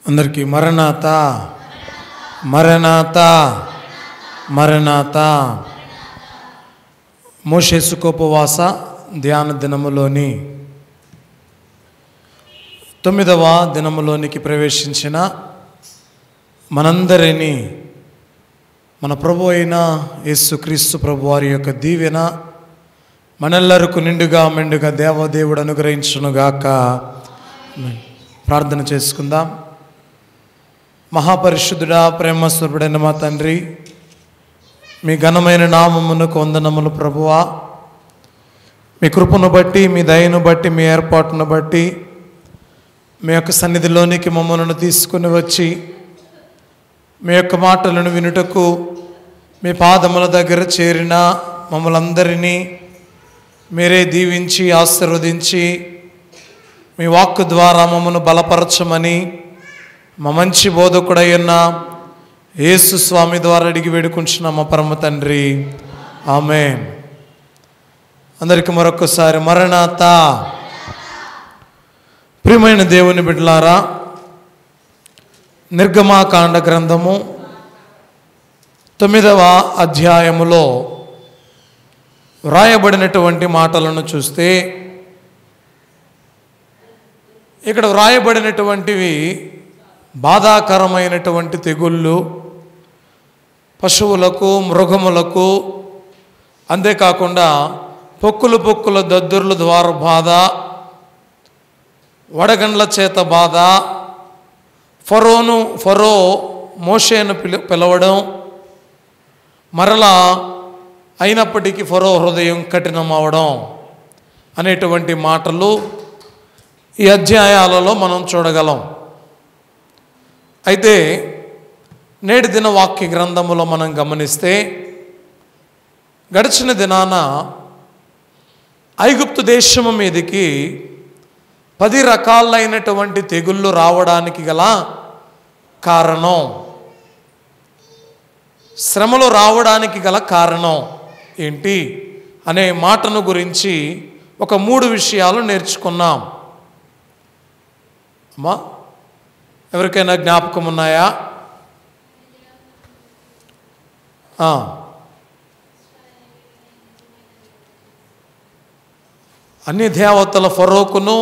అందరికీ మరణాత మరణాత మరణాత. మోషే సుఖోపవాస ధ్యాన దినములోని 9వ దినములోనికి ప్రవేశించిన మనందరినీ మన ప్రభు అయిన యేసుక్రీస్తు ప్రభు వారి యొక్క దీవెన మనెల్లరకు నిండుగా మెండుగా దేవదేవుడు అనుగ్రహించునుగాక. ప్రార్థన చేసుకుందాం. మహాపరిశుద్ధుడా, ప్రేమస్వరూపుడైన మా తండ్రి, మీ ఘనమైన నామమునకు వందనములు ప్రభువా. మీ కృపను బట్టి, మీ దయను బట్టి, మీ ఏర్పాటును బట్టి మీ యొక్క సన్నిధిలోనికి మమ్మల్ని తీసుకుని వచ్చి మీ యొక్క మాటలను వినుటకు మీ పాదముల దగ్గర చేరిన మమ్మల్ందరినీ మీరే దీవించి ఆశీర్వదించి మీ వాక్కు ద్వారా మమ్మల్ని బలపరచమని మా మంచి బోధకుడయ్యున్న యేసు స్వామి ద్వారా అడిగి వేడుకుంటున్నాం మా పరమ తండ్రి, ఆమేన్. అందరికీ మరొకసారి మరణాత. ప్రియమైన దేవుని బిడ్డలారా, నిర్గమాకాండ గ్రంథము 9వ అధ్యాయములో వ్రాయబడినటువంటి మాటలను చూస్తే ఇక్కడ వ్రాయబడినటువంటివి బాధాకరమైనటువంటి తెగుళ్ళు, పశువులకు, మృగములకు, అంతేకాకుండా పొక్కుల దద్దుర్ల ద్వారా బాధ, వడగండ్ల చేత బాధ, ఫరో మోషేను పిలవడం, మరలా అయినప్పటికీ ఫరో హృదయం కఠినమవడం అనేటువంటి మాటలు ఈ అధ్యాయాలలో మనం చూడగలం. అయితే నేటి దిన వాక్య గ్రంథములో మనం గమనిస్తే గడిచిన దినాన ఐగుప్తు దేశము మీదకి 10 రకాలైనటువంటి తెగుళ్ళు రావడానికి గల కారణం, శ్రమలు రావడానికి గల కారణం ఏంటి అనే మాటను గురించి ఒక 3 విషయాలు నేర్చుకున్నాం. అమ్మా, ఎవరికైనా జ్ఞాపకం ఉన్నాయా? అన్ని దేవతల ఫరోకును,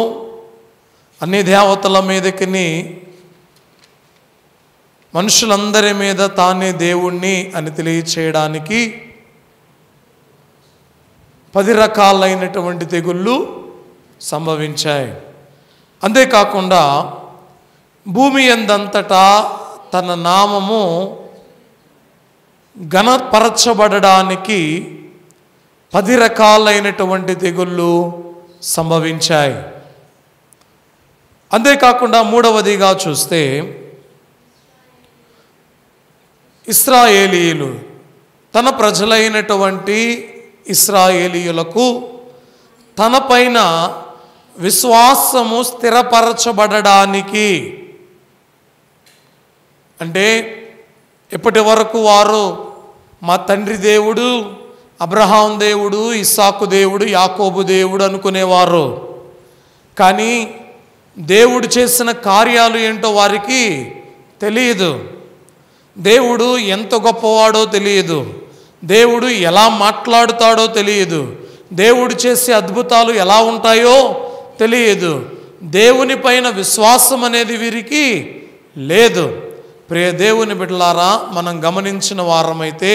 అన్ని దేవతల మీదకి మనుషులందరి మీద తానే దేవుణ్ణి అని తెలియచేయడానికి 10 రకాలైనటువంటి తెగుళ్ళు సంభవించాయి. అంతేకాకుండా భూమి యందంతటా తన నామము ఘనపరచబడడానికి 10 రకాలైనటువంటి తెగుళ్ళు సంభవించాయి. అంతేకాకుండా 3వదిగా చూస్తే ఇశ్రాయేలీయులు తన ప్రజలైనటువంటి ఇశ్రాయేలీయులకు తన పైన విశ్వాసము స్థిరపరచబడడానికి, అంటే ఇప్పటి వరకు వారు మా తండ్రి దేవుడు అబ్రహాం దేవుడు, ఇస్సాకు దేవుడు, యాకోబు దేవుడు అనుకునేవారు. కానీ దేవుడు చేసిన కార్యాలు ఏంటో వారికి తెలియదు. దేవుడు ఎంత గొప్పవాడో తెలియదు. దేవుడు ఎలా మాట్లాడుతాడో తెలియదు. దేవుడు చేసే అద్భుతాలు ఎలా ఉంటాయో తెలియదు. దేవుని పైన విశ్వాసం అనేది వీరికి లేదు. ప్రియ దేవుని బిడ్డలారా, మనం గమనించిన వారమైతే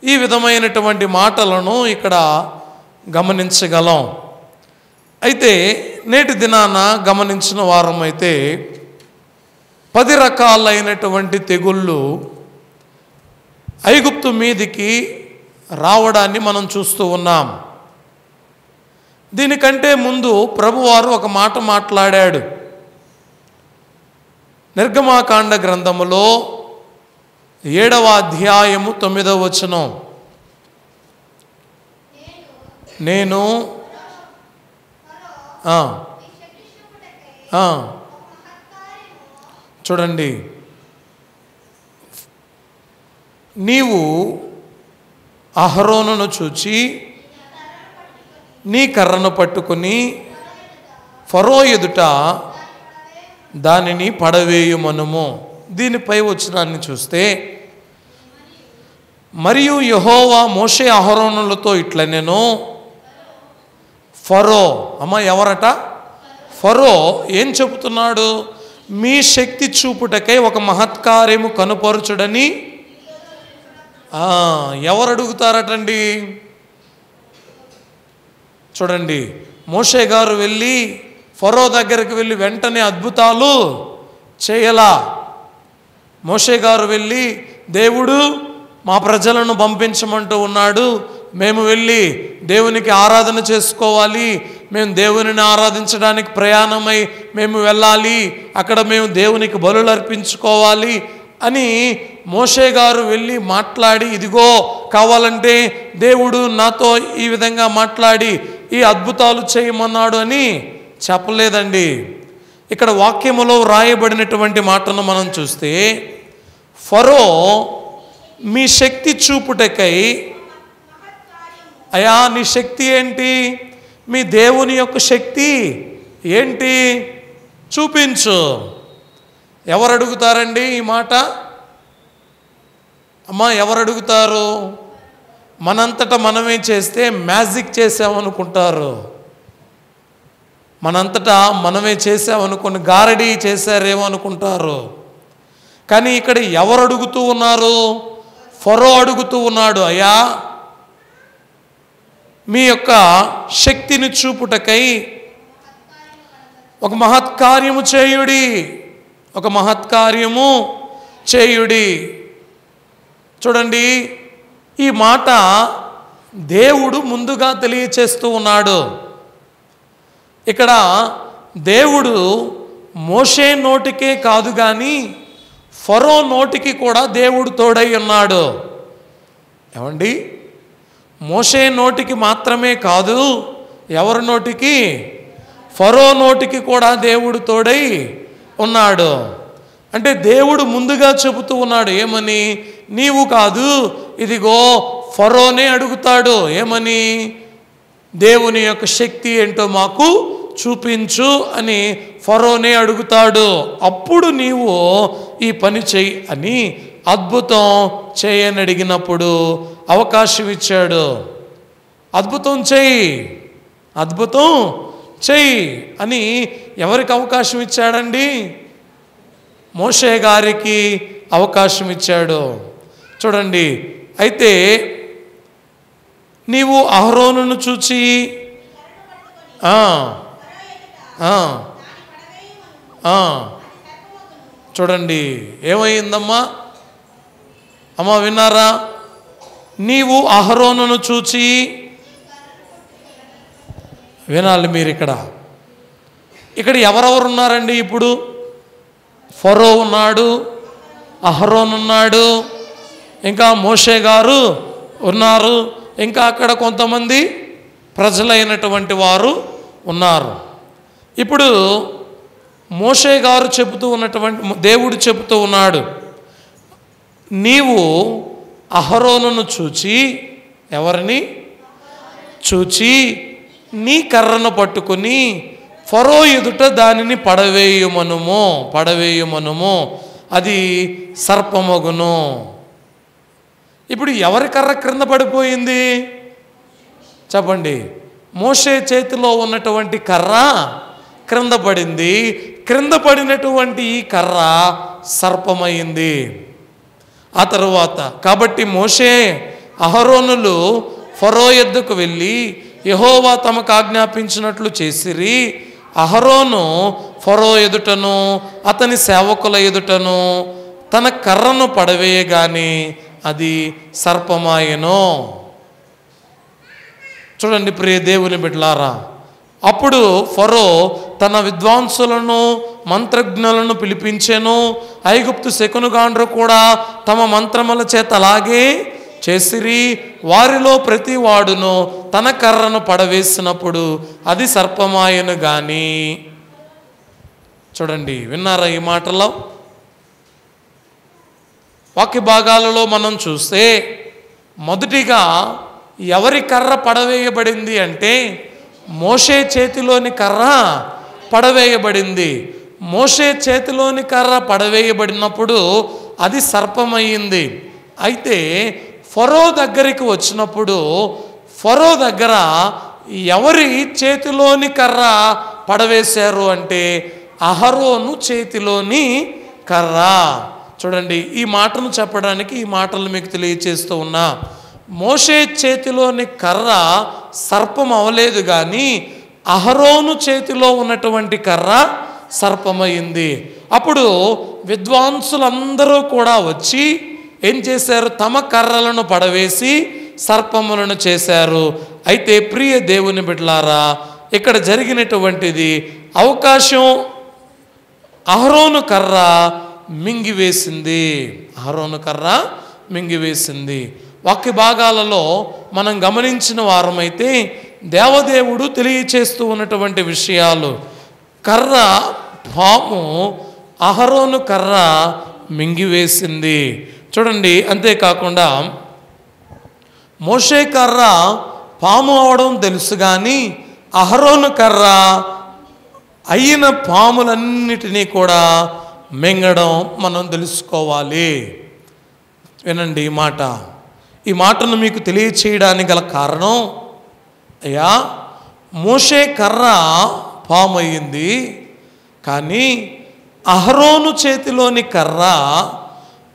ఈ విధమైనటువంటి మాటలను ఇక్కడ గమనించగలం. అయితే నేటి దినాన గమనించిన వారమైతే 10 రకాలైనటువంటి తెగుళ్ళు ఐగుప్తు మీదికి రావడాన్ని మనం చూస్తూ ఉన్నాం. దీనికంటే ముందు ప్రభువారు ఒక మాట మాట్లాడాడు. నిర్గమాకాండ గ్రంథములో 7వ అధ్యాయము 9వ వచనం, నేను చూడండి, నీవు అహరోనును చూచి నీ కర్రను పట్టుకుని ఫరో ఎదుట దానిని పడవేయుమనుము. దీనిపై వచనాన్ని చూస్తే, మరియు యెహోవా మోషే అహరోనులతో ఇట్లనెను. ఫరో, అమ్మ ఎవరట? ఫరో ఏం చెబుతున్నాడు? మీ శక్తి చూపుటకై ఒక మహత్కార్యము కనుపరుచుడని ఎవరు అడుగుతారటండి? చూడండి, మోషే గారు వెళ్ళి ఫరో దగ్గరికి వెళ్ళి వెంటనే అద్భుతాలు చేయలా. మోషే గారు వెళ్ళి దేవుడు మా ప్రజలను పంపించమంటూ ఉన్నాడు, మేము వెళ్ళి దేవునికి ఆరాధన చేసుకోవాలి, మేము దేవునిని ఆరాధించడానికి ప్రయాణమై మేము వెళ్ళాలి, అక్కడ మేము దేవునికి బలులు అర్పించుకోవాలి అని మోషే గారు వెళ్ళి మాట్లాడి, ఇదిగో కావాలంటే దేవుడు నాతో ఈ విధంగా మాట్లాడి ఈ అద్భుతాలు చేయమన్నాడు అని చెప్పలేదండి. ఇక్కడ వాక్యములో రాయబడినటువంటి మాటను మనం చూస్తే, ఫరో మీ శక్తి చూపుటకై, అయ్యా నీ శక్తి ఏంటి? మీ దేవుని యొక్క శక్తి ఏంటి? చూపించు. ఎవరు అడుగుతారండి ఈ మాట? అమ్మా ఎవరు అడుగుతారు? మనంతటా మనమే చేస్తే మ్యాజిక్ చేసామనుకుంటారు. మనంతటా మనమే చేసామనుకుని గారడీ చేశారేమో అనుకుంటారు. కానీ ఇక్కడ ఎవరు అడుగుతూ ఉన్నారు? ఫరో అడుగుతూ ఉన్నాడు, అయ్యా మీ యొక్క శక్తిని చూపుటకై ఒక మహత్కార్యము చేయుడి, ఒక మహత్కార్యము చేయుడి. చూడండి, ఈ మాట దేవుడు ముందుగా తెలియచేస్తూ ఉన్నాడు. ఇక్కడ దేవుడు మోషే నోటికే కాదు కానీ ఫరో నోటికి కూడా దేవుడు తోడై ఉన్నాడు. ఏమండి, మోషే నోటికి మాత్రమే కాదు, ఎవరి నోటికి? ఫరో నోటికి కూడా దేవుడు తోడై ఉన్నాడు. అంటే దేవుడు ముందుగా చెబుతూ ఉన్నాడు ఏమని? నీవు కాదు, ఇదిగో ఫరోనే అడుగుతాడు. ఏమని? దేవుని యొక్క శక్తి ఏంటో మాకు చూపించు అని ఫరోనే అడుగుతాడు. అప్పుడు నీవు ఈ పని చెయ్యి అని అద్భుతం చేయని అడిగినప్పుడు అవకాశం ఇచ్చాడు. అద్భుతం చెయ్యి, అద్భుతం చెయ్యి అని ఎవరికి అవకాశం ఇచ్చాడండి? మోషే గారికి అవకాశం ఇచ్చాడు. చూడండి, అయితే నీవు అహరోనును చూచి చూడండి ఏమైందమ్మా? అమ్మా విన్నారా? నీవు అహరోనును చూచి, వినాలి మీరు. ఇక్కడ ఎవరెవరు ఉన్నారండి? ఇప్పుడు ఫరో ఉన్నాడు, అహరోన్ ఉన్నాడు, ఇంకా మోషే గారు ఉన్నారు, ఇంకా అక్కడ కొంతమంది ప్రజలైనటువంటి వారు ఉన్నారు. ఇప్పుడు మోషే గారు చెబుతూ ఉన్నటువంటి, దేవుడు చెబుతూ ఉన్నాడు, నీవు అహరోనును చూచి, ఎవరిని చూచి నీ కర్రను పట్టుకుని ఫరో ఎదుట దానిని పడవేయుమనుము, పడవేయుమనుము, అది సర్పమగును. ఇప్పుడు ఎవరి కర్ర క్రింద పడిపోయింది చెప్పండి? మోషే చేతిలో ఉన్నటువంటి కర్ర క్రింద పడింది. క్రింద పడినటువంటి ఈ కర్ర సర్పమైంది. ఆ తరువాత కాబట్టి మోషే అహరోనులు ఫరో యొద్దకు వెళ్ళి యెహోవా తమకు ఆజ్ఞాపించినట్లు చేసిరి. అహరోను ఫరో ఎదుటను అతని సేవకుల ఎదుటను తన కర్రను పడవేయగానే అది సర్పమాయెను. చూడండి ప్రియ దేవుని బిడ్డలారా, అప్పుడు ఫరో తన విద్వాంసులను మంత్రజ్ఞులను పిలిపించెను. ఐగుప్తు శకునగాండ్రు కూడా తమ మంత్రముల చేత అలాగే చేసిరి. వారిలో ప్రతి వాడును తన కర్రను పడవేసినప్పుడు అది సర్పమాయను గాని. చూడండి, విన్నారా ఈ మాటలో? వాక్య భాగాలలో మనం చూస్తే మొదటిగా ఎవరి కర్ర పడవేయబడింది అంటే మోషే చేతిలోని కర్ర పడవేయబడింది. మోషే చేతిలోని కర్ర పడవేయబడినప్పుడు అది సర్పమయ్యింది. అయితే ఫరో దగ్గరికి వచ్చినప్పుడు ఫరో దగ్గర ఎవరి చేతిలోని కర్ర పడవేశారు అంటే అహరోను చేతిలోని కర్ర. చూడండి, ఈ మాటను చెప్పడానికి ఈ మాటలు మీకు తెలియచేస్తూ ఉన్నా. మోషే చేతిలోని కర్ర సర్పం అవలేదు, కానీ అహరోను చేతిలో ఉన్నటువంటి కర్ర సర్పమైంది. అప్పుడు విద్వాంసులందరూ కూడా వచ్చి ఏం చేశారు? తమ కర్రలను పడవేసి సర్పములను చేశారు. అయితే ప్రియ దేవుని బిడ్డలారా, ఇక్కడ జరిగినటువంటిది అవకాశం అహరోను కర్ర మింగివేసింది. అహరోను కర్ర మింగివేసింది. వాక్య భాగాలలో మనం గమనించిన వారమైతే దేవదేవుడు తెలియచేస్తూ ఉన్నటువంటి విషయాలు, కర్ర పాము అహరోను కర్ర మింగివేసింది. చూడండి, అంతేకాకుండా మోషే కర్ర పాము అవడం తెలుసు, కానీ అహరోను కర్ర అయిన పాములన్నిటినీ కూడా మింగడం మనం తెలుసుకోవాలి. వినండి ఈ మాట. ఈ మాటను మీకు తెలియచేయడానికి గల కారణం, అయ్యా మోషే కర్ర పాము అయ్యింది, కానీ అహరోను చేతిలోని కర్ర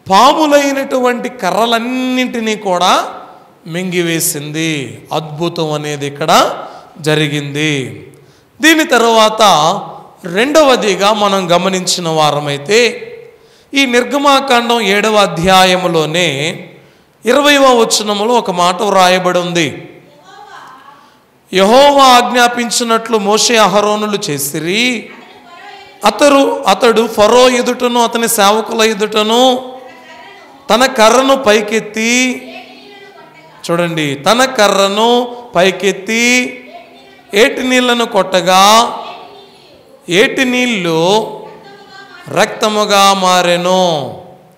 పాములైనటువంటి కర్రలన్నింటినీ కూడా మింగివేసింది. అద్భుతం అనేది ఇక్కడ జరిగింది. దీని తరువాత రెండవదిగా మనం గమనించిన వారమైతే ఈ నిర్గమాకాండం 7వ అధ్యాయములోనే 20వ వచనములో ఒక మాట వ్రాయబడి ఉంది. యెహోవా ఆజ్ఞాపించినట్లు మోషే అహరోనులు చేసిరి. అతడు ఫరో ఎదుటను అతని సేవకుల ఎదుటను తన కర్రను పైకెత్తి, చూడండి, తన కర్రను పైకెత్తి ఏటి నీళ్లను కొట్టగా ఏటి నీళ్లు రక్తముగా మారెను.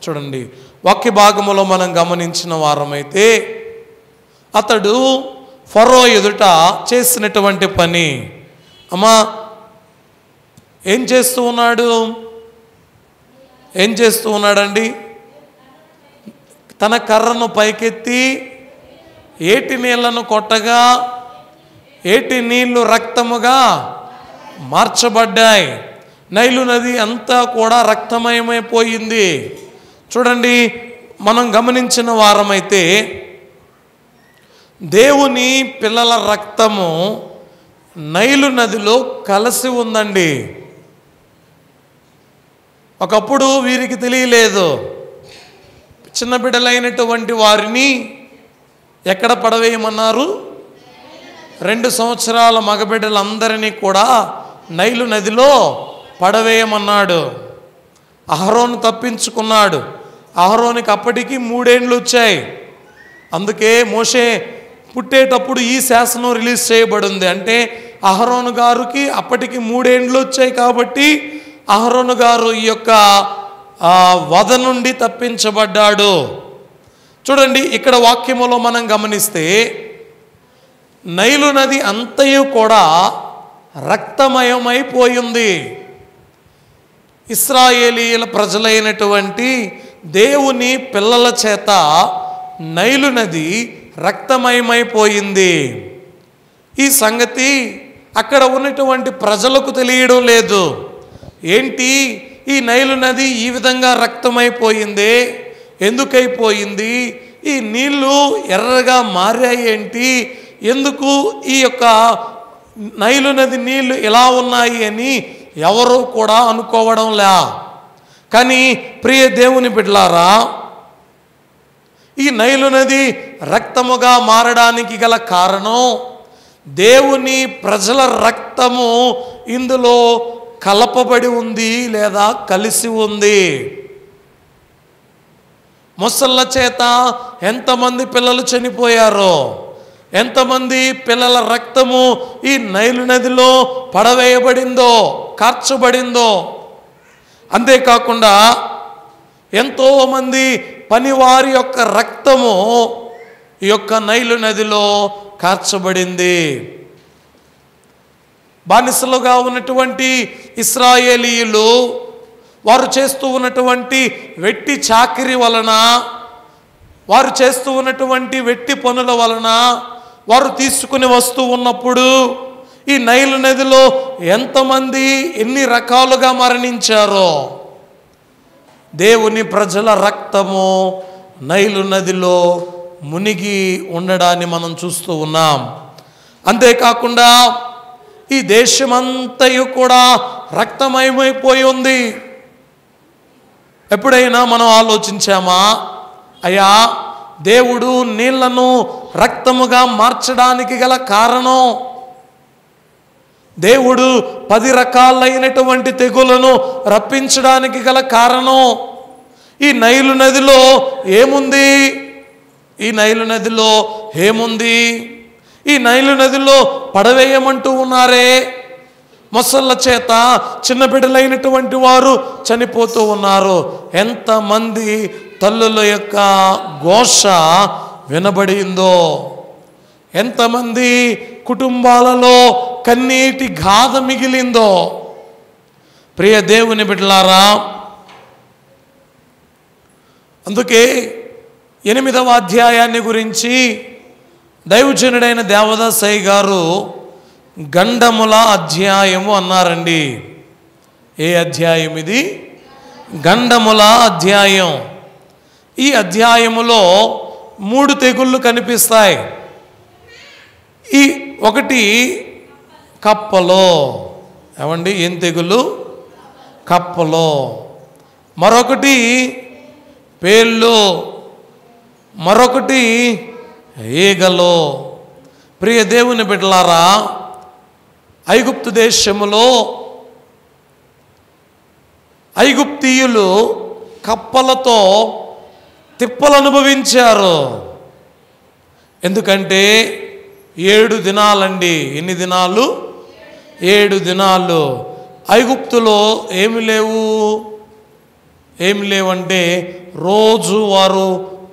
చూడండి, వాక్య భాగములో మనం గమనించిన వారమైతే అతడు ఫరో ఎదుట చేసినటువంటి పని, అమ్మా ఏం చేస్తూ ఉన్నాడు? ఏం చేస్తూ ఉన్నాడండి? తన కర్రను పైకెత్తి ఏటి నీళ్లను కొట్టగా ఏటి నీళ్లు రక్తముగా మార్చబడ్డాయి. నైలు నది అంతా కూడా రక్తమయమైపోయింది. చూడండి, మనం గమనించిన వారమైతే దేవుని పిల్లల రక్తము నైలు నదిలో కలిసి ఉందండి. ఒకప్పుడు వీరికి తెలియలేదు. చిన్న బిడ్డలైనటువంటి వారిని ఎక్కడ పడవేయమన్నారు? 2 సంవత్సరాల మగబిడ్డలందరినీ కూడా నైలు నదిలో పడవేయమన్నాడు. అహరోను తప్పించుకున్నాడు. అహరోనికి అప్పటికి 3 ఏండ్లు వచ్చాయి. అందుకే మోషే పుట్టేటప్పుడు ఈ శాసనం రిలీజ్ చేయబడింది. అంటే అహరోను గారికి అప్పటికి 3 ఏండ్లు వచ్చాయి కాబట్టి అహరోను గారు ఈ యొక్క వధ నుండి తప్పించబడ్డాడు. చూడండి, ఇక్కడ వాక్యములో మనం గమనిస్తే నైలు నది అంతయు కూడా రక్తమయమైపోయింది. ఇశ్రాయేలీయుల ప్రజలైనటువంటి దేవుని పిల్లల చేత నైలు నది రక్తమయమైపోయింది. ఈ సంగతి అక్కడ ఉన్నటువంటి ప్రజలకు తెలియడం లేదు. ఏంటి, ఈ నైలు నది ఈ విధంగా రక్తమైపోయింది, ఎందుకైపోయింది? ఈ నీళ్లు ఎర్రగా మారాయి ఏంటి? ఎందుకు ఈ యొక్క నైలు నది నీళ్లు ఎలా ఉన్నాయి అని ఎవరు కూడా అనుకోవడంలే. కానీ ప్రియ దేవుని బిడ్డలారా, ఈ నైలు నది రక్తముగా మారడానికి గల కారణం దేవుని ప్రజల రక్తము ఇందులో కలపబడి ఉంది లేదా కలిసి ఉంది. మొసళ్ళ చేత ఎంతమంది పిల్లలు చనిపోయారో, ఎంతమంది పిల్లల రక్తము ఈ నైలు నదిలో పడవేయబడిందో, కార్చబడిందో. అంతేకాకుండా ఎంతోమంది పనివారి యొక్క రక్తము ఈ యొక్క నైలు నదిలో కార్చబడింది. బానిసలుగా ఉన్నటువంటి ఇశ్రాయేలీయులు వారు చేస్తూ ఉన్నటువంటి వెట్టి చాకిరీ వలన, వారు చేస్తూ ఉన్నటువంటి వెట్టి పనుల వలన వారు తీసుకుని వస్తూ ఉన్నప్పుడు ఈ నైలు నదిలో ఎంతమంది ఎన్ని రకాలుగా మరణించారో. దేవుని ప్రజల రక్తము నైలు నదిలో మునిగి ఉండడాన్ని మనం చూస్తూ ఉన్నాం. అంతేకాకుండా ఈ దేశమంతయు కూడా రక్తమయమైపోయి ఉంది. ఎప్పుడైనా మనం ఆలోచించామా, అయ్యా దేవుడు నీళ్లను రక్తముగా మార్చడానికి గల కారణం, దేవుడు 10 రకాలైనటువంటి తెగులను రప్పించడానికి గల కారణం ఈ నైలు నదిలో ఏముంది? ఈ నైలు నదిలో ఏముంది? ఈ నైలు నదిలో పడవేయమంటూ ఉన్నారే, మొసళ్ళ చేత చిన్న బిడ్డలైనటువంటి వారు చనిపోతూ ఉన్నారు. ఎంతమంది తల్లుల యొక్క ఘోష వినబడిందో, ఎంతమంది కుటుంబాలలో కన్నీటి గాథ మిగిలిందో. ప్రియ దేవుని బిడ్డలారా, అందుకే 8వ అధ్యాయాన్ని గురించి దైవజనుడైన దేవదాసయ్య గారు గండముల అధ్యాయము అన్నారండి. ఏ అధ్యాయం ఇది? గండముల అధ్యాయం. ఈ అధ్యాయములో 3 తెగుళ్ళు కనిపిస్తాయి. ఈ ఒకటి కప్పలో, ఏమండి ఏం తెగులు? కప్పలో. మరొకటి పేళ్ళు, మరొకటి ఈగలో. ప్రియ దేవుని బిడ్డలారా, ఐగుప్తు దేశములో ఐగుప్తీయులు కప్పలతో తిప్పలు అనుభవించారు. ఎందుకంటే 7 దినాలండి. ఎన్ని దినాలు? 7 దినాలు. ఐగుప్తులో ఏమి లేవు, ఏమి లేవంటే రోజు వారు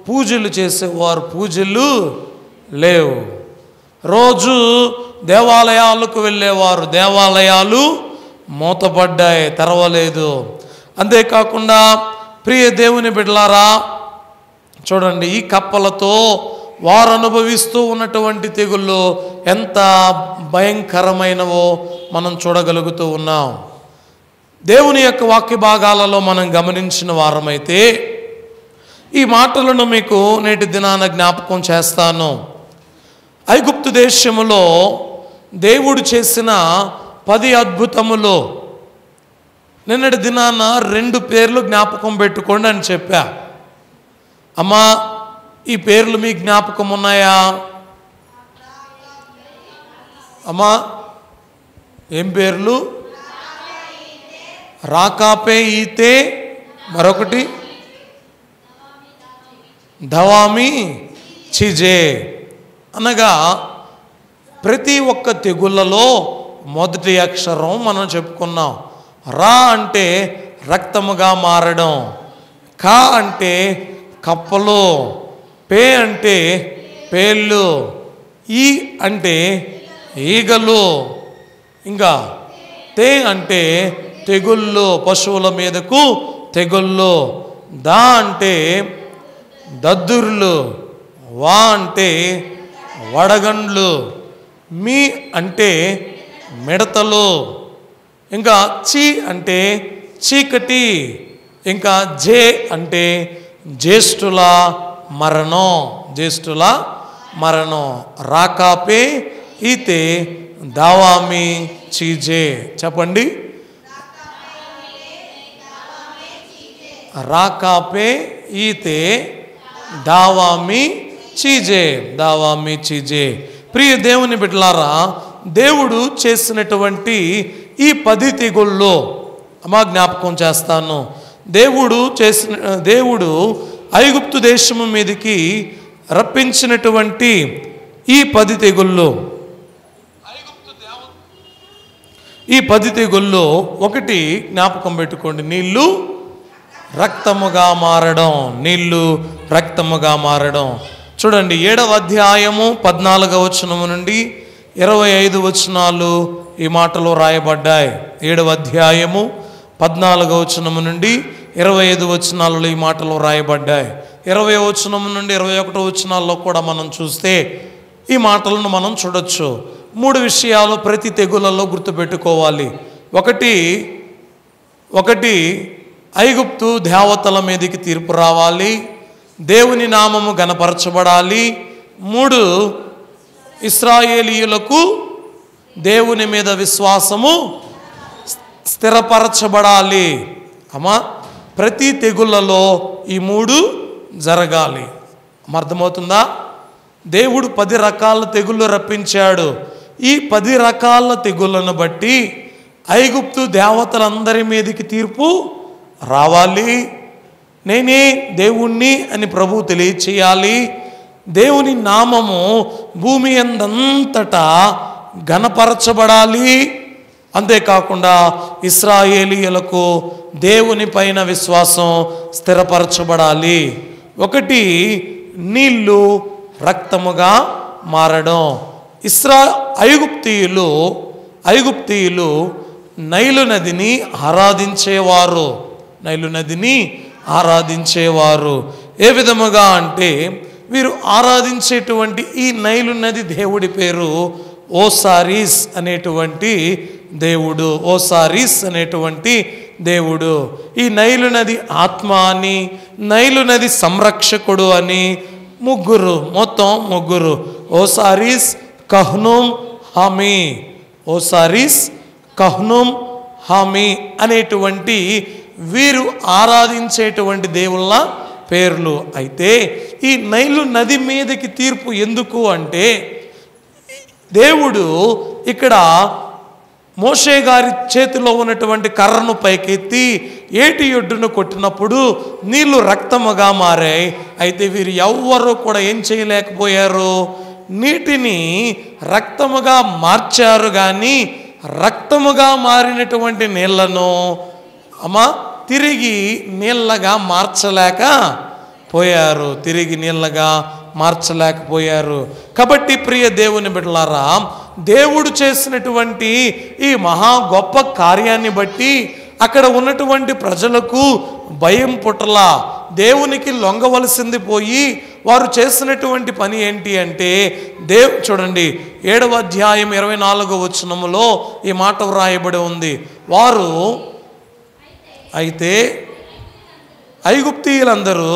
పూజలు చేసేవారు, పూజలు లేవు. రోజు దేవాలయాలకు వెళ్ళేవారు, దేవాలయాలు మూతపడ్డాయి, తెరవలేదు. అంతేకాకుండా ప్రియ దేవుని బిడ్డలారా, చూడండి, ఈ కప్పలతో వారు అనుభవిస్తూ ఉన్నటువంటి తెగుళ్ళు ఎంత భయంకరమైనవో మనం చూడగలుగుతూ ఉన్నాం. దేవుని యొక్క వాక్య భాగాలలో మనం గమనించిన వారమైతే ఈ మాటలను మీకు నేటి దినాన జ్ఞాపకం చేస్తాను. ఐగుప్తు దేశములో దేవుడు చేసిన 10 అద్భుతములు నిన్నటి దినాన 2 పేర్లు జ్ఞాపకం పెట్టుకోండి అని చెప్పా. అమ్మా, ఈ పేర్లు మీ జ్ఞాపకం ఉన్నాయా? అమ్మా, ఏం పేర్లు? రాకాపే ఈతే, మరొకటి ధవామి చిజే. అనగా ప్రతి ఒక్క తెగుళ్ళలో మొదటి అక్షరం మనం చెప్పుకున్నాం. రా అంటే రక్తముగా మారడం, కా అంటే కప్పలు, పే అంటే పేళ్ళు, ఈ అంటే ఈగలు, ఇంకా తే అంటే తెగుళ్ళు, పశువుల మీదకు తెగుళ్ళు, దా అంటే దద్దుర్లు, వా అంటే వడగండ్లు, మీ అంటే మిడతలు, ఇంకా చి అంటే చీకటి, ఇంకా జే అంటే జ్యేష్ఠుల మరణం, జ్యేష్ఠుల మరణం. రాకాపే ఈతే దావామి చీజే. చెప్పండి, రాకాపే ఈతే దావామి చీజే, దావామి చీజే. ప్రియ దేవుని బిడ్డలారా, దేవుడు చేసినటువంటి ఈ 10 తెగుళ్ళు మా జ్ఞాపకం చేస్తాను. దేవుడు ఐగుప్తు దేశము మీదకి రప్పించినటువంటి ఈ 10 తెగుళ్ళు, ఈ 10 తెగుళ్ళు ఒకటి జ్ఞాపకం పెట్టుకోండి, నీళ్లు రక్తముగా మారడం, నీళ్లు రక్తముగా మారడం. చూడండి, 7వ అధ్యాయము 14వ వచనము నుండి 25 వచనాలు ఈ మాటలు రాయబడ్డాయి. 7వ అధ్యాయము 14వ వచనము నుండి 25 వచనాలలో ఈ మాటలు రాయబడ్డాయి. 20వ వచనము నుండి 21వ వచనాల్లో కూడా మనం చూస్తే ఈ మాటలను మనం చూడొచ్చు. 3 విషయాలు ప్రతి తెగులలో గుర్తుపెట్టుకోవాలి. ఒకటి ఐగుప్తు దేవతల మీదకి తీర్పు రావాలి, దేవుని నామము గణపరచబడాలి. 3 ఇశ్రాయేలీయులకు దేవుని మీద విశ్వాసము స్థిరపరచబడాలి. అమ్మా, ప్రతి తెగుళ్ళలో ఈ 3 జరగాలి. అర్థమవుతుందా? దేవుడు 10 రకాల తెగుళ్ళు రప్పించాడు. ఈ 10 రకాల తెగుళ్ళను బట్టి ఐగుప్తు దేవతలందరి మీదకి తీర్పు రావాలి. నేనే దేవుణ్ణి అని ప్రభువు తెలియచేయాలి. దేవుని నామము భూమి అందంతటా ఘనపరచబడాలి. అంతేకాకుండా ఇశ్రాయేలీయులకు దేవుని పైన విశ్వాసం స్థిరపరచబడాలి. 1 నీళ్లు రక్తముగా మారడం. ఐగుప్తీయులు నైలు నదిని ఆరాధించేవారు. ఏ విధముగా అంటే వీరు ఆరాధించేటువంటి ఈ నైలు నది దేవుడి పేరు ఓసారీస్ అనేటువంటి దేవుడు. ఈ నైలు నది ఆత్మ అని, నైలు నది సంరక్షకుడు అని మొత్తం ముగ్గురు ఓసారీస్, కహ్నూమ్, హామీ అనేటువంటి వీరు ఆరాధించేటువంటి దేవుళ్ళ పేర్లు. అయితే ఈ నైలు నది మీదకి తీర్పు ఎందుకు అంటే దేవుడు ఇక్కడ మోషే గారి చేతిలో ఉన్నటువంటి కర్రను పైకెత్తి ఏటి ఒడ్డును కొట్టినప్పుడు నీళ్లు రక్తముగా మారాయి. అయితే వీరు ఎవ్వరూ కూడా ఏం చేయలేకపోయారు, నీటిని రక్తముగా మార్చారు. కానీ రక్తముగా మారినటువంటి నీళ్లను తిరిగి నీళ్ళగా మార్చలేకపోయారు. కాబట్టి ప్రియ దేవుని బిడ్డలారా, దేవుడు చేసినటువంటి ఈ మహా గొప్ప కార్యాన్ని బట్టి అక్కడ ఉన్నటువంటి ప్రజలకు భయం పుట్టలా. దేవునికి లొంగవలసింది పోయి వారు చేసినటువంటి పని ఏంటి అంటే చూడండి 7వ అధ్యాయం 24వ వచనములో ఈ మాట వ్రాయబడి ఉంది. వారు అయితే ఐగుప్తీయులందరూ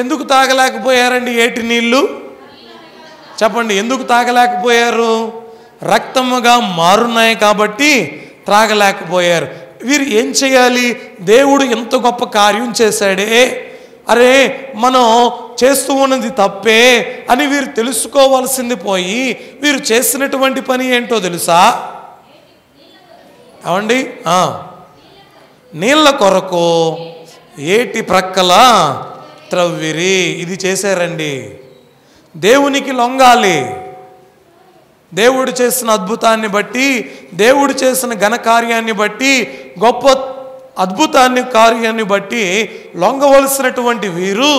ఎందుకు తాగలేకపోయారండి ఏటి నీళ్ళు? చెప్పండి, ఎందుకు తాగలేకపోయారు? రక్తముగా మారున్నాయి కాబట్టి త్రాగలేకపోయారు. వీరు ఏం చేయాలి? దేవుడు ఎంత గొప్ప కార్యం చేశాడే, అరే మనం చేస్తూ ఉన్నది తప్పే అని వీరు తెలుసుకోవాల్సింది పోయి వీరు చేసినటువంటి పని ఏంటో తెలుసా? అవండి, నీళ్ళ కొరకు ఏటి ప్రక్కల త్రవ్విరి. ఇది చేశారండి. దేవునికి లొంగాలి. దేవుడు చేసిన అద్భుతాన్ని బట్టి, దేవుడు చేసిన ఘనకార్యాన్ని బట్టి, గొప్ప కార్యాన్ని బట్టి లొంగవలసినటువంటి వీరు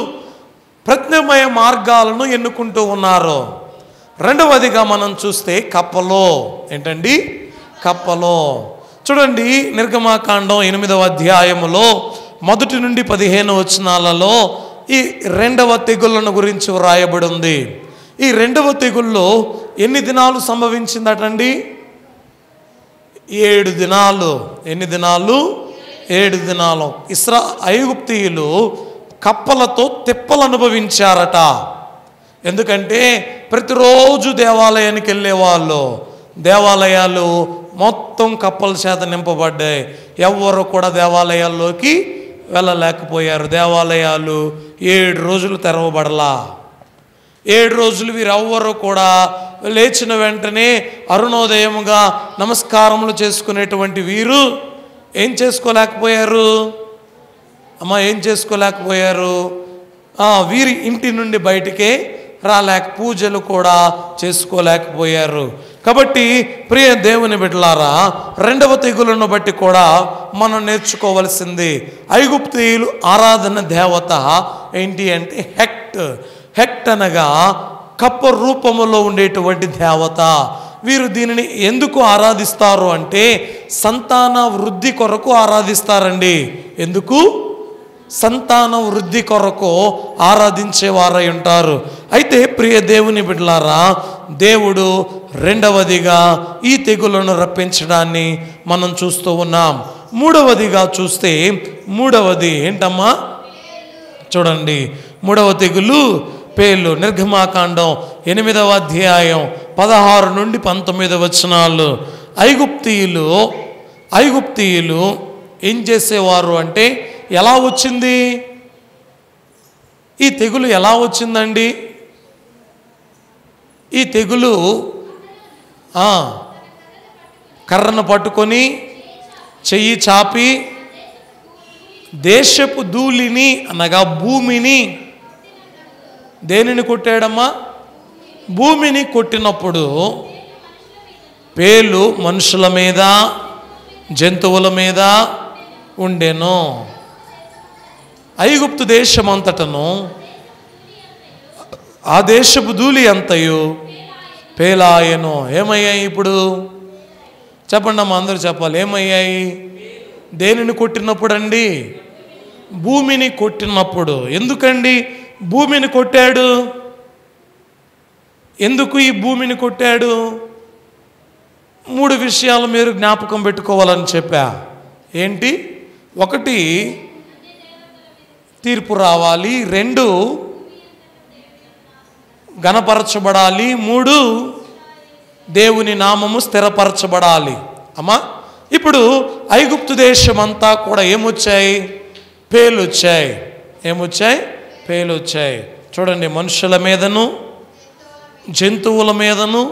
ప్రత్యామ్నాయ మార్గాలను ఎన్నుకుంటూ ఉన్నారు. రెండవదిగా మనం చూస్తే కప్పలో చూడండి, నిర్గమాకాండం 8వ అధ్యాయములో 1 నుండి 15 వచనాలలో ఈ 2వ తెగుళ్ళను గురించి వ్రాయబడి ఉంది. ఈ 2వ తెగుల్లో ఎన్ని దినాలు సంభవించిందటండి? 7 దినాలు. ఎన్ని దినాలు? 7 దినాలు. ఐగుప్తీయులు కప్పలతో తిప్పలు అనుభవించారట. ఎందుకంటే ప్రతిరోజు దేవాలయానికి వెళ్ళేవాళ్ళు. దేవాలయాలు మొత్తం కప్పల చేత నింపబడ్డాయి. ఎవ్వరు కూడా దేవాలయాల్లోకి వెళ్ళలేకపోయారు. దేవాలయాలు 7 రోజులు తెరవబడలా. 7 రోజులు వీరెవ్వరూ కూడా లేచిన వెంటనే అరుణోదయముగా నమస్కారములు చేసుకునేటువంటి వీరు ఏం చేసుకోలేకపోయారు? వీరి ఇంటి నుండి బయటికే పూజలు కూడా చేసుకోలేకపోయారు. కాబట్టి ప్రియ దేవుని బిడ్డలారా, 2వ తెగులను బట్టి కూడా మనం నేర్చుకోవలసింది, ఐగుప్తీయులు ఆరాధన దేవత ఏంటి అంటే హెక్ట్ అనగా కప్ప రూపములో ఉండేటువంటి దేవత. వీరు దీనిని ఎందుకు ఆరాధిస్తారు అంటే సంతాన వృద్ధి కొరకు ఆరాధిస్తారండి. ఎందుకు? సంతాన వృద్ధి కొరకు ఆరాధించేవారై ఉంటారు. అయితే ప్రియ దేవుని బిడ్డలారా, దేవుడు రెండవదిగా ఈ తెగులను రప్పించడాన్ని మనం చూస్తూ ఉన్నాం. మూడవదిగా చూస్తే, మూడవది ఏంటమ్మా? చూడండి, మూడవ తెగులు పేర్లు. నిర్గమాకాండం 8వ అధ్యాయం 16 నుండి 19 వచనాలు. ఐగుప్తీయులు ఏం చేసేవారు అంటే, ఎలా వచ్చింది ఈ తెగులు? ఎలా వచ్చిందండి ఈ తెగులు? కర్రను పట్టుకొని చెయ్యి చాపి దేశపు ధూళిని అనగా భూమిని, దేనిని కొట్టాడమ్మా? భూమిని కొట్టినప్పుడు పేర్లు మనుషుల మీద జంతువుల మీద ఉండెను. ఐగుప్తు దేశమంతటను ఆ దేశపు ధూళి అంతయు పేలాయను. ఏమయ్యాయి ఇప్పుడు? చెప్పండి అమ్మా, అందరూ చెప్పాలి. ఏమయ్యాయి? దేనిని కొట్టినప్పుడు అండి? భూమిని కొట్టినప్పుడు. ఎందుకండి భూమిని కొట్టాడు? ఎందుకు ఈ భూమిని కొట్టాడు? 3 విషయాలు మీరు జ్ఞాపకం పెట్టుకోవాలని చెప్పా. ఏంటి? 1, తీర్పు రావాలి. 2, ఘనపరచబడాలి. 3, దేవుని నామము స్థిరపరచబడాలి. అమ్మా, ఇప్పుడు ఐగుప్తు దేశం అంతా కూడా ఏమొచ్చాయి? పేలు వచ్చాయి. ఏమొచ్చాయి? పేలు వచ్చాయి. చూడండి, మనుషుల మీదను జంతువుల మీదను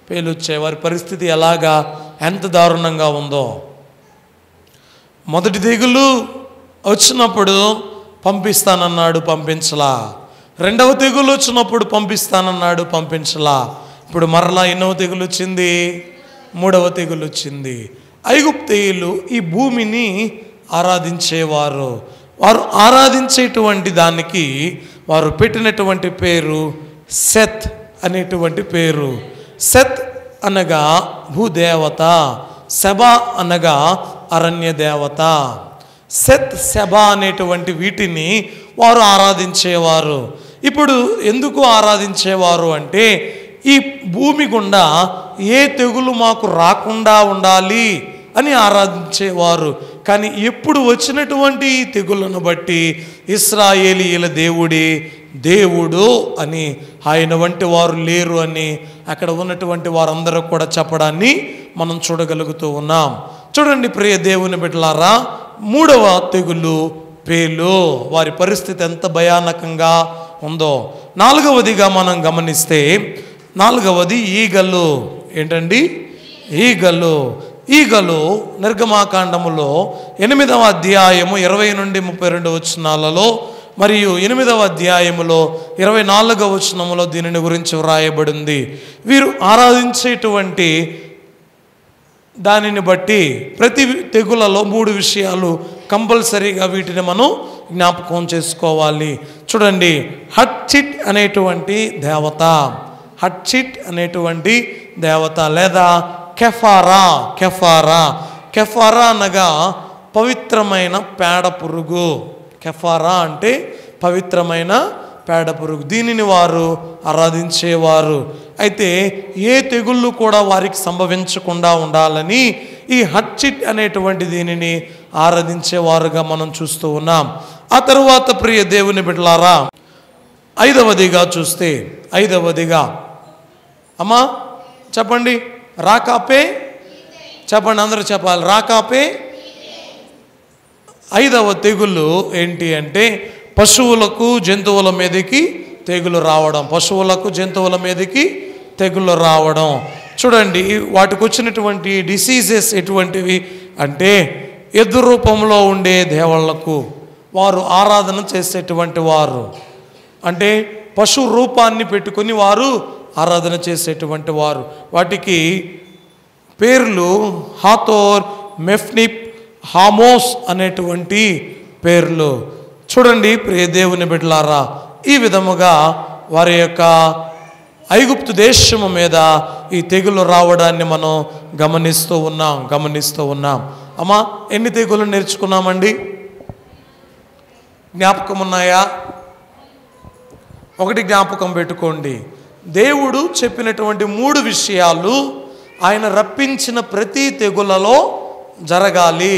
పేలు వచ్చాయి. వారి పరిస్థితి ఎలాగా, ఎంత దారుణంగా ఉందో. మొదటి తెగులు వచ్చినప్పుడు పంపిస్తానన్నాడు, పంపించలా. రెండవ తెగులు వచ్చినప్పుడు పంపిస్తానన్నాడు, పంపించలా. ఇప్పుడు మరలా ఎన్నవ తెగులు వచ్చింది? 3వ తెగులు వచ్చింది. ఐగుప్తీయులు ఈ భూమిని ఆరాధించేవారు. వారు ఆరాధించేటువంటి దానికి వారు పెట్టినటువంటి పేరు సెత్ అనేటువంటి పేరు. సెత్ అనగా భూదేవత, సెబా అనగా అరణ్య దేవత. సెత్, సెబా అనేటువంటి వీటిని వారు ఆరాధించేవారు. ఇప్పుడు ఎందుకు ఆరాధించేవారు అంటే, ఈ భూమి గుండా ఏ తెగులు మాకు రాకుండా ఉండాలి అని ఆరాధించేవారు. కానీ ఎప్పుడు వచ్చినటువంటి ఈ తెగులను బట్టి ఇశ్రాయేలీయుల దేవుడు అని, ఆయన వంటి వారు లేరు అని అక్కడ ఉన్నటువంటి వారందరూ కూడా చెప్పడాన్ని మనం చూడగలుగుతూ ఉన్నాం. చూడండి ప్రియ దేవుని బిడ్డలారా, 3వ తెగులు పేలు. వారి పరిస్థితి ఎంత భయానకంగా ఉందో. 4వదిగా మనం గమనిస్తే, 4వది ఈగలు. ఏంటండి? ఈగలు నిర్గమాకాండములో 8వ అధ్యాయము 20 నుండి 32 వచనాలలో మరియు 8వ అధ్యాయములో 24వ వచనములో దీనిని గురించి వ్రాయబడింది. వీరు ఆరాధించేటువంటి దానిని బట్టి ప్రతి తెగులలో 3 విషయాలు కంపల్సరీగా వీటిని మనం జ్ఞాపకం చేసుకోవాలి. చూడండి, హట్చిట్ అనేటువంటి దేవత, హట్చిట్ అనేటువంటి దేవత లేదా కెఫారా అనగా పవిత్రమైన పేడ పురుగు. కెఫారా అంటే పవిత్రమైన పేడ పురుగు. దీనిని వారు ఆరాధించేవారు. అయితే ఏ తెగుళ్ళు కూడా వారికి సంభవించకుండా ఉండాలని ఈ హట్చిట్ అనేటువంటి దీనిని ఆరాధించేవారుగా మనం చూస్తూ ఉన్నాం. ఆ తరువాత ప్రియ దేవుని బిడ్డలారా, 5వదిగా చూస్తే, 5వదిగా అమ్మా చెప్పండి, రాకాపే. చెప్పండి, అందరూ చెప్పాలి, రాకాపే. 5వ తెగులు ఏంటి అంటే పశువులకు జంతువుల మీదకి తెగులు రావడం. పశువులకు జంతువుల మీదకి తెగులు రావడం. చూడండి, వాటికి వచ్చినటువంటి డిసీజెస్ ఎటువంటివి అంటే, ఎద్దు రూపంలో ఉండే దేవుళ్లకు వారు ఆరాధన చేసేటువంటి వారు, అంటే పశు రూపాన్ని పెట్టుకొని వారు ఆరాధన చేసేటువంటి వారు. వాటికి పేర్లు హాతోర్, మెఫ్నిప్, హామోస్ అనేటువంటి పేర్లు. చూడండి ప్రియ దేవుని బిడ్డలారా, ఈ విధముగా వారి యొక్క ఐగుప్తు దేశము మీద ఈ తెగులు రావడాన్ని మనం గమనిస్తూ ఉన్నాం. అమ్మా, ఎన్ని తెగులు నేర్చుకున్నామండి? జ్ఞాపకం ఉన్నాయా? ఒకటి జ్ఞాపకం పెట్టుకోండి. దేవుడు చెప్పినటువంటి 3 విషయాలు ఆయన రప్పించిన ప్రతి తెగులలో జరగాలి.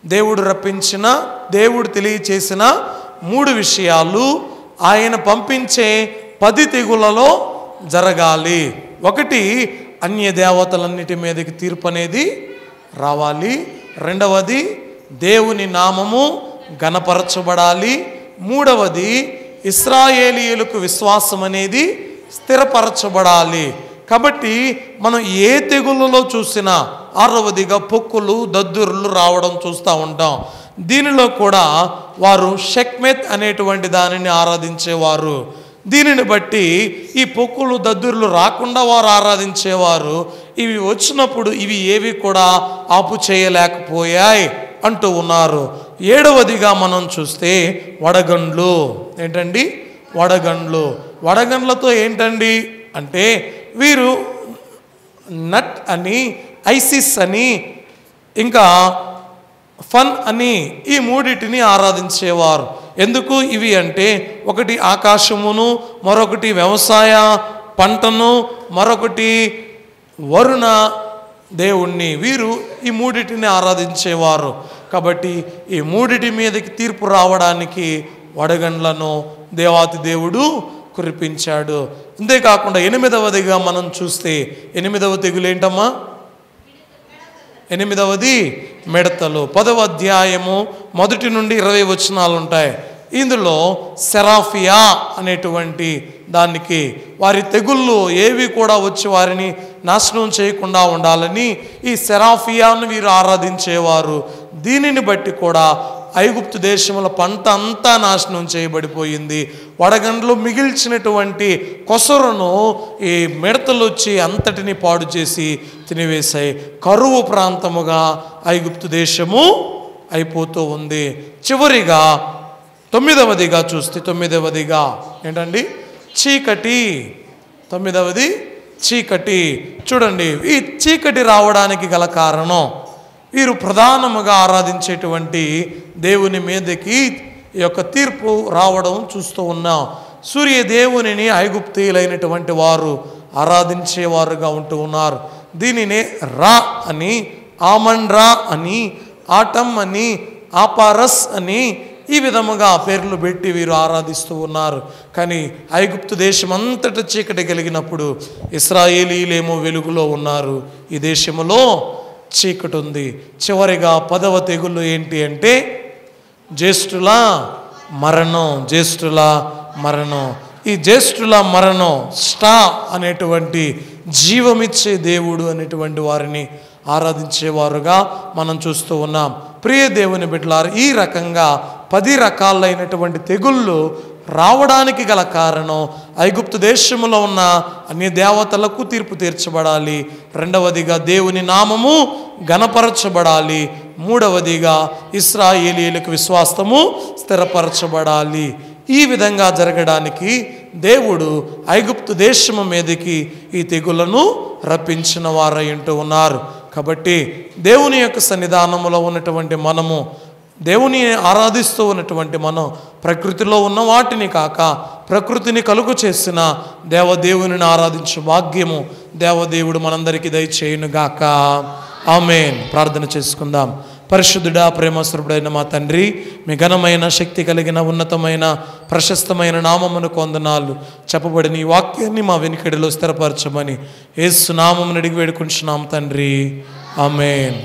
దేవుడు తెలియచేసిన 3 విషయాలు ఆయన పంపించే 10 తెగులలో జరగాలి. ఒకటి, అన్య దేవతలన్నిటి మీదకి తీర్పు అనేది రావాలి. రెండవది, దేవుని నామము ఘనపరచబడాలి. మూడవది, ఇశ్రాయేలీయులకు విశ్వాసం అనేది స్థిరపరచబడాలి. కాబట్టి మనం ఏ తెగుళ్ళలో చూసినా 6వదిగా పొక్కులు దద్దుర్లు రావడం చూస్తూ ఉంటాం. దీనిలో కూడా వారు షెక్మెత్ అనేటువంటి దానిని ఆరాధించేవారు. దీనిని బట్టి ఈ పొక్కులు దద్దుర్లు రాకుండా వారు ఆరాధించేవారు. ఇవి వచ్చినప్పుడు ఇవి ఏవి కూడా ఆపు చేయలేకపోయాయి అంటూ ఉన్నారు. 7వదిగా మనం చూస్తే వడగండ్లు. ఏంటండి? వడగండ్లతో ఏంటండి అంటే, వీరు నట్ అని, ఐసిస్ అని, ఇంకా ఫన్ అని ఈ 3టిని ఆరాధించేవారు. ఎందుకు ఇవి అంటే, ఒకటి ఆకాశమును, మరొకటి వ్యవసాయ పంటను, మరొకటి వరుణ దేవుణ్ణి. వీరు ఈ 3టిని ఆరాధించేవారు. కాబట్టి ఈ 3టి మీదకి తీర్పు రావడానికి వడగండ్లను దేవాతి దేవుడు కురిపించాడు. అంతేకాకుండా 8వదిగా మనం చూస్తే, 8వ తెగులు ఏంటమ్మా? 8వది మిడతలు. 10వ అధ్యాయము 1 నుండి 20 వచనాలు ఉంటాయి. ఇందులో సెరాఫియా అనేటువంటి దానికి వారి తెగుళ్ళు ఏవి కూడా వచ్చి వారిని నాశనం చేయకుండా ఉండాలని ఈ సెరాఫియాను వీరు ఆరాధించేవారు. దీనిని బట్టి కూడా ఐగుప్తు దేశంలో పంట అంతా నాశనం చేయబడిపోయింది. వడగండ్లు మిగిల్చినటువంటి కొసరును ఈ మిడతలు వచ్చి అంతటిని పాడు చేసి తినివేశాయి. కరువు ప్రాంతముగా ఐగుప్తు దేశము అయిపోతూ ఉంది. చివరిగా 9వదిగా చూస్తే, 9వదిగా ఏంటండి? చీకటి. 9వది చీకటి. చూడండి, ఈ చీకటి రావడానికి గల కారణం, వీరు ప్రధానముగా ఆరాధించేటువంటి దేవుని మీదకి ఈ యొక్క తీర్పు రావడం చూస్తూ ఉన్నాం. సూర్యదేవుని ఐగుప్తీయులైనటువంటి వారు ఆరాధించేవారుగా ఉంటూ ఉన్నారు. దీనినే రా అని, ఆమన్ రా అని, ఆటం అని, ఆపారస్ అని ఈ విధముగా పేర్లు పెట్టి వీరు ఆరాధిస్తూ ఉన్నారు. కానీ ఐగుప్తు దేశం అంతటా చీకటి కలిగినప్పుడు ఇశ్రాయేలీయులేమో వెలుగులో ఉన్నారు. ఈ దేశములో చీకటి ఉంది. చివరిగా 10వ తెగులు ఏంటి అంటే, జ్యేష్ఠుల మరణం. ఈ జ్యేష్ఠుల మరణం, స్టా అనేటువంటి జీవమిచ్చే దేవుడు అనేటువంటి వారిని ఆరాధించేవారుగా మనం చూస్తూ ఉన్నాం. ప్రియ దేవుని బిడ్డలారా, ఈ రకంగా 10 రకాలైనటువంటి తెగుళ్ళు రావడానికి గల కారణం, ఐగుప్తు దేశంలో ఉన్న అన్ని దేవతలకు తీర్పు తీర్చబడాలి. రెండవదిగా దేవుని నామము ఘనపరచబడాలి. మూడవదిగా ఇశ్రాయేలీయులకు విశ్వాసము స్థిరపరచబడాలి. ఈ విధంగా జరగడానికి దేవుడు ఐగుప్తు దేశము మీదకి ఈ తెగులను రప్పించిన వారై ఉంటూ ఉన్నారు. కాబట్టి దేవుని యొక్క సన్నిధానములో ఉన్నటువంటి మనము, దేవుని ఆరాధిస్తూ ఉన్నటువంటి మనం, ప్రకృతిలో ఉన్న వాటిని కాక ప్రకృతిని కలుగు చేసిన దేవదేవుని ఆరాధించే భాగ్యము దేవదేవుడు మనందరికీ దయచేయునుగాక. ఆమేన్. ప్రార్థన చేసుకుందాం. పరిశుద్ధుడా, ప్రేమస్వరూపుడైన మా తండ్రి, మీ ఘనమైన శక్తి కలిగిన ఉన్నతమైన ప్రశస్తమైన నామమునకు వందనాలు. చెప్పబడిన ఈ వాక్యాన్ని మా వెనుకడిలో స్థిరపరచమని యేసు నామమున అడిగి వేడుకుంటున్నాం తండ్రి. ఆమేన్.